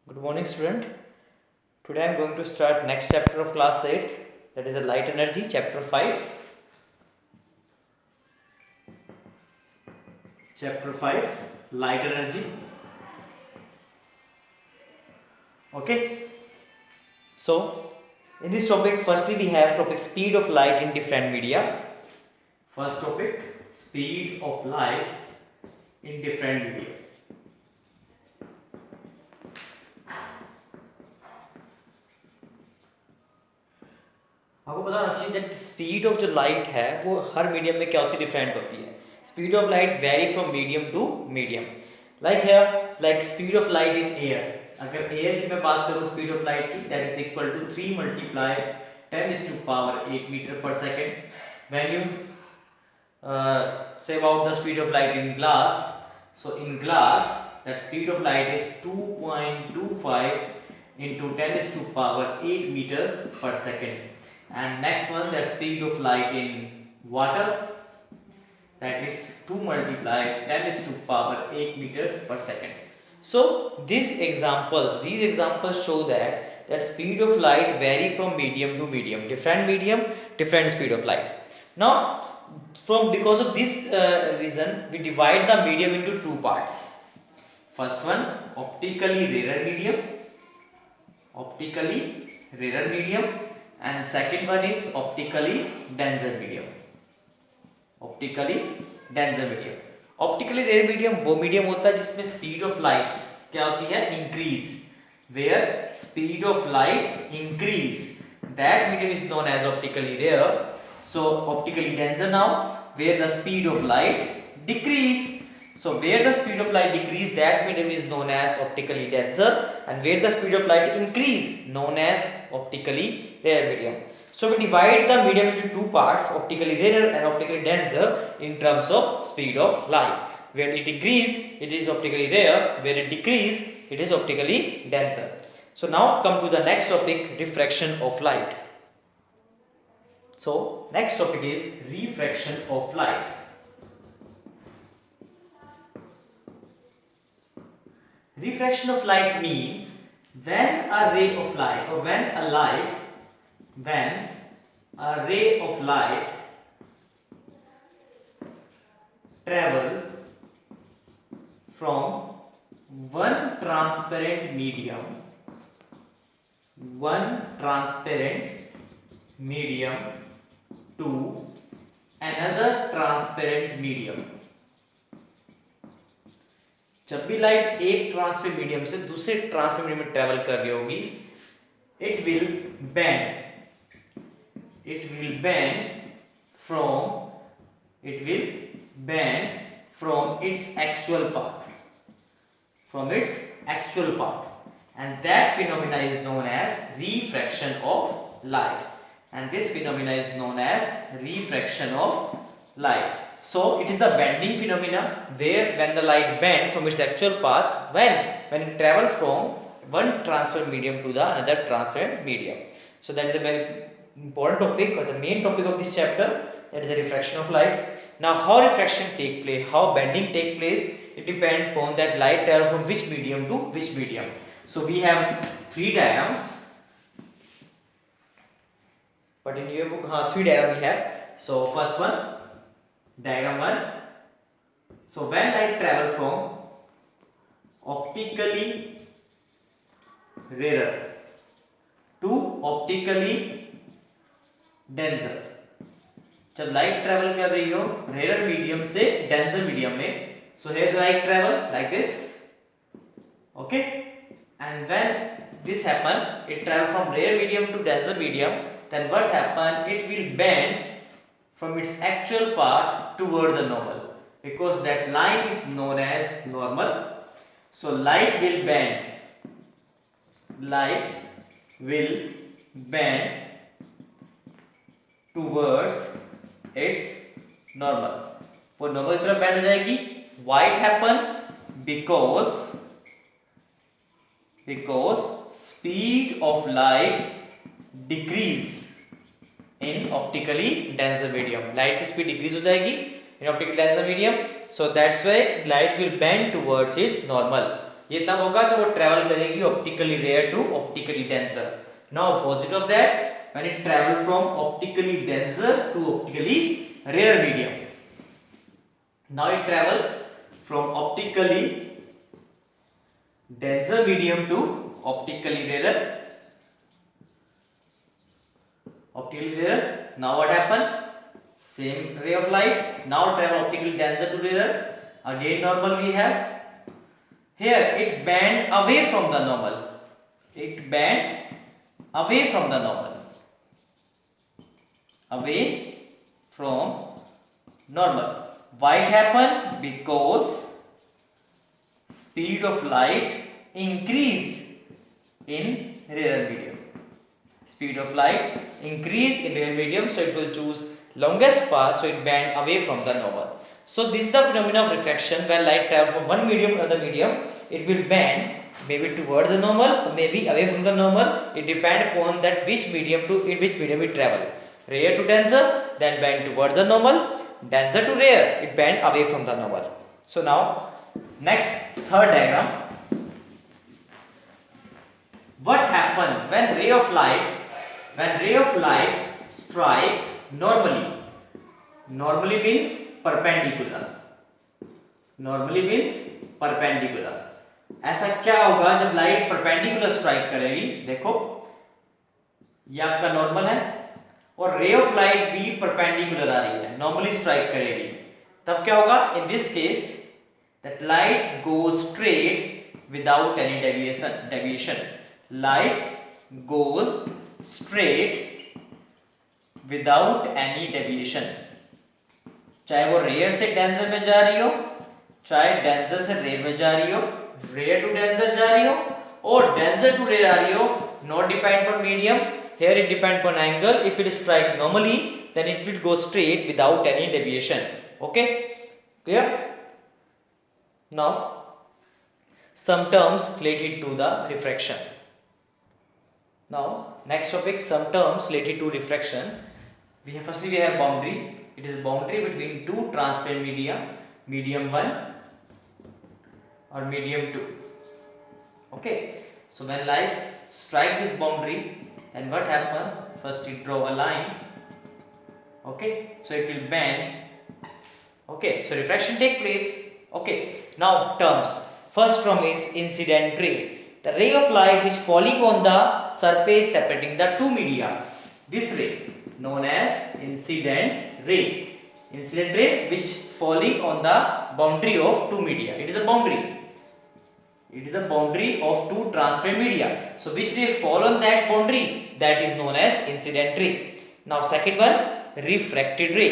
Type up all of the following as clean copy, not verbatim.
Good morning, student. Today I am going to start next chapter of class 8, that is a light energy, chapter 5. Chapter 5, light energy. Okay. So, in this topic, firstly we have topic speed of light in different media. First topic, speed of light in different media. आपको पता होना चाहिए that speed of जो light है वो हर medium में क्या होती है, डिफरेंट होती है. Speed of light vary from medium to medium. Like here, like speed of light in air. अगर एयर की मैं बात करूं स्पीड ऑफ लाइट की, that is equal to 3 multiply 10⁻⁸ metre per second. When you say about the speed of light in glass, so in glass that speed of light is 2.25 into 10⁸ meter per second. And next one, the speed of light in water, that is 2 multiply 10⁸ meter per second. So these examples show that speed of light vary from medium to medium, different speed of light. Now because of this reason we divide the medium into two parts. First one, optically rarer medium, and second one is optically denser medium. Optically rare medium वो medium होता है जिसमें speed of light क्या होती है, increase. Where speed of light increase, that medium is known as optically rare. So optically denser now, where the speed of light decrease. So where the speed of light decrease, that medium is known as optically denser, and where the speed of light increase, known as optically rare medium. So we divide the medium into two parts, optically rarer and optically denser, in terms of speed of light. Where it increase, it is optically rare. Where it decrease, it is optically denser. So now come to the next topic, refraction of light. So next topic is refraction of light. Refraction of light means when a ray of light, or when a ray of light travel from one transparent medium to another transparent medium. जब भी light एक transparent medium से दूसरे transparent medium में travel कर रही होगी, it will bend from its actual path, and that phenomena is known as refraction of light. And this phenomena is known as refraction of light. So it is the bending phenomena, where when the light bend from its actual path, when it travel from one transparent medium to the another transparent medium. So that is a very important topic, or the main topic of this chapter, that is the refraction of light. Now how refraction take place, how bending take place, it depends upon that light travel from which medium to which medium. So we have three diagrams, but in your book three diagrams we have. So first one, diagram 1. So when light travel from optically rarer to optically denser, जब light travel कर रही हो rare medium से denser medium में, so here the light travel like this, okay, and when this happen, it travel from rare medium to denser medium, then what happen, it will bend from its actual path toward the normal, because that line is known as normal. So light will bend towards its normal, वो normal की तरफ bend हो जाएगी. Why it happen? because speed of light decrease in optically denser medium. Light की speed decrease हो जाएगी in optically denser medium, so that's why light will bend towards its normal. ये तब होगा जब वो ट्रेवल करेगी optically rare to optically denser. Now opposite of that, when it travel from optically denser to optically rare medium. Now it travel from optically denser medium to optically rarer. Now what happened? Same ray of light now travel optically denser to rarer. Again normal we have. Here it bend away from the normal. It bend away from the normal. Away from normal. Why it happened? Because speed of light increase in rarer medium. Speed of light increase in rarer medium, so it will choose longest path, so it bend away from the normal. So this is the phenomenon of refraction. When light travels from one medium to another medium, it will bend maybe toward the normal or maybe away from the normal. It depends upon that which medium it travel. Rare to denser, then bend toward the normal. Denser to rare, it bend away from the normal. So now next, third diagram. What happen when ray of light strike normally? Normally means perpendicular. Normally means perpendicular. ऐसा क्या होगा जब light perpendicular strike करेगी? देखो ये आपका normal है और रे ऑफ लाइट भी परपेंडिकुलर आ रही है, नॉर्मली स्ट्राइक करेगी. तब क्या होगा? In this case that light goes straight without any deviation. Light goes straight without any deviation. चाहे वो रेयर से डेंसर में जा रही हो, चाहे डेंसर से रेयर में जा रही हो, रेयर टू डेंसर जा रही हो और डेंसर टू रेयर आ रही हो, not depend on medium. Here it depend on angle. If it strike normally, then it will go straight without any deviation. Okay, clear? Now some terms related to the refraction. Now next topic, some terms related to refraction. Firstly we have boundary. It is a boundary between two transparent media, medium 1 or medium 2. Okay, so when light strike this boundary, then what happen? First you draw a line. Okay, so it will bend. Okay, so refraction take place. Okay, now terms. First term is incident ray. The ray of light which falling on the surface separating the two media. This ray known as incident ray. Incident ray which falling on the boundary of two media. It is a boundary. It is a boundary of two transparent media. So which ray fall on that boundary? That is known as incident ray. Now second one, refracted ray.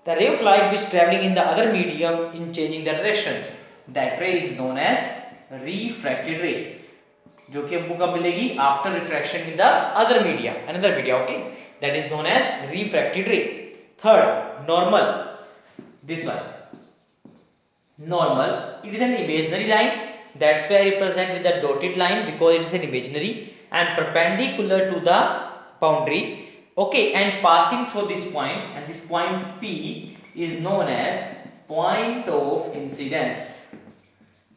The ray of light which traveling in the other medium in changing the direction, that ray is known as refracted ray, जो कि हमको कब मिलेगी? After refraction in the other media, another media. Okay, that is known as refracted ray. Third, normal. This one, normal. It is an imaginary line. That's why I represent with the dotted line, because it is an imaginary and perpendicular to the boundary. Okay, and passing through this point, and this point P is known as point of incidence.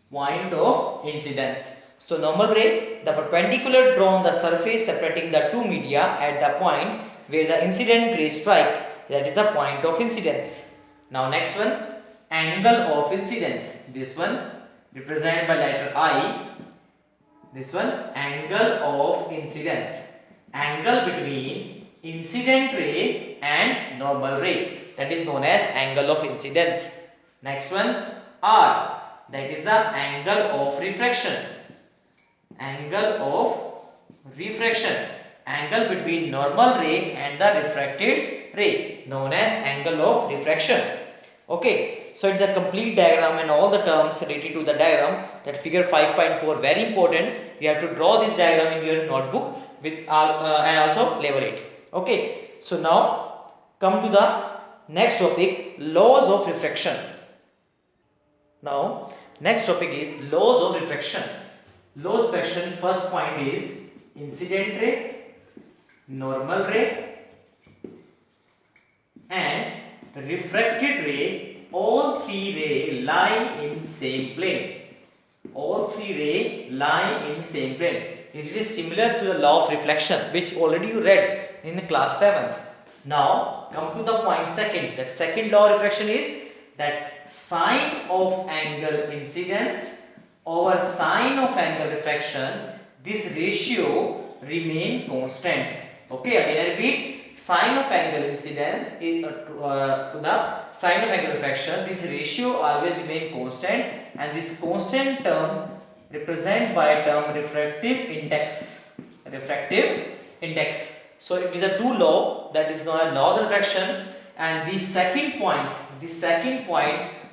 Point of incidence. So normal ray, the perpendicular drawn on the surface separating the two media at the point where the incident ray strike, that is the point of incidence. Now next one, angle of incidence. This one represented by letter I. This one, angle of incidence. Angle between incident ray and normal ray, that is known as angle of incidence. Next one, R, that is the angle of refraction. Angle of refraction, angle between normal ray and the refracted ray, known as angle of refraction. Okay, so it's a complete diagram and all the terms related to the diagram. That figure 5.4 very important. You have to draw this diagram in your notebook with and also label it. Okay, so now come to the next topic, laws of refraction. Now next topic is laws of refraction. Laws of refraction, first point is incident ray, normal ray and refracted ray. All three rays lie in same plane. all three rays lie in same plane. It is similar to the law of reflection, which already you read in the class 7. Now come to the point second. That second law of reflection is that sine of angle incidence over sine of angle refraction, this ratio remain constant. Okay, again I repeat, sine of angle incidence is to the sine of angle refraction, this ratio always remain constant, and this constant term represented by term refractive index. Refractive index. So it is a two law that is known as laws of refraction, and the second point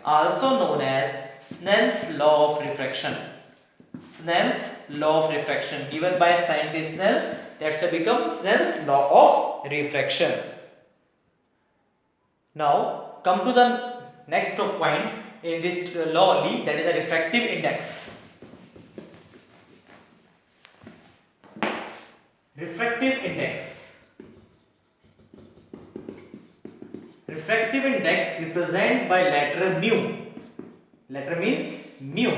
also known as Snell's law of refraction. Snell's law of refraction given by scientist Snell, that's become Snell's law of refraction. Now come to the next point in this law only, that is a refractive index. Refractive index. Refractive index represented by letter mu. Letter means mu.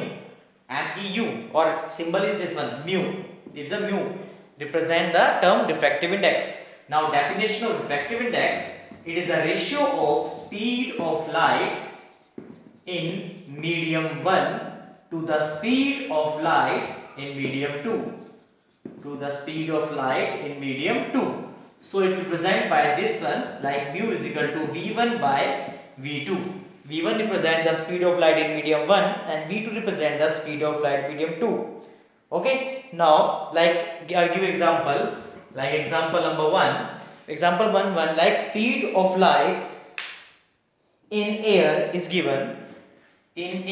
MEU, or symbol is this one, mu. It's a mu. Represent the term refractive index. Now definition of refractive index, it is a ratio of speed of light in medium 1 to the speed of light in medium 2. To the speed of light in medium 2. So it represent by this one, like mu is equal to V1 by V2. V1 represent the speed of light in medium 1 and V2 represent the speed of light medium 2. Okay, now like I'll give example, like example number 1. Example 1, like speed of light in air is given, 3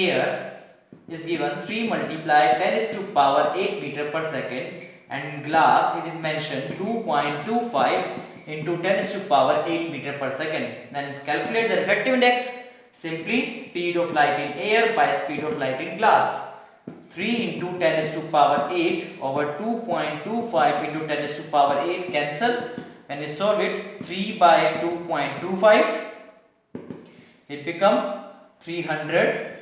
multiplied 10 is to power 8 meter per second, and in glass it is mentioned 2.25 into 10 is to power 8 meter per second. Then calculate the refractive index. Simply speed of light in air by speed of light in glass. 3 into 10 is to power 8 over 2.25 into 10 is to power 8 cancel. When you solve it, 3 by 2.25, it become 300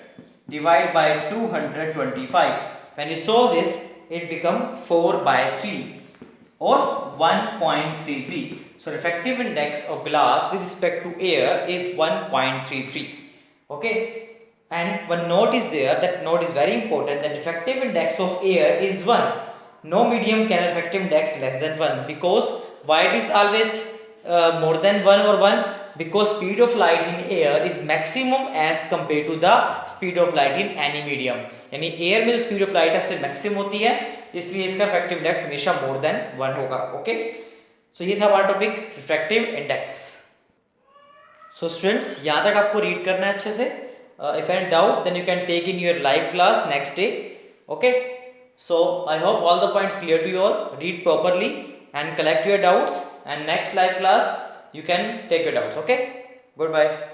divided by 225. When you solve this, it become 4 by 3 or 1.33. So refractive index of glass with respect to air is 1.33. Okay, and one note is there, that note is very important, that refractive index of air is 1. No medium can have refractive index less than 1. Because why it is always more than 1 or 1? Because speed of light in air is maximum as compared to the speed of light in any medium. यानी air में जो speed of light है उससे maximum होती है, इसलिए इसका refractive index हमेशा more than 1 होगा. ओके, सो ये था हमारा topic refractive index. So students, यहाँ तक आपको रीड करना है अच्छे से. If any doubt, then you can take in your live class next day. Okay, so I hope all the points clear to you all. Read properly and collect your doubts, and next live class you can take your doubts. Okay, goodbye.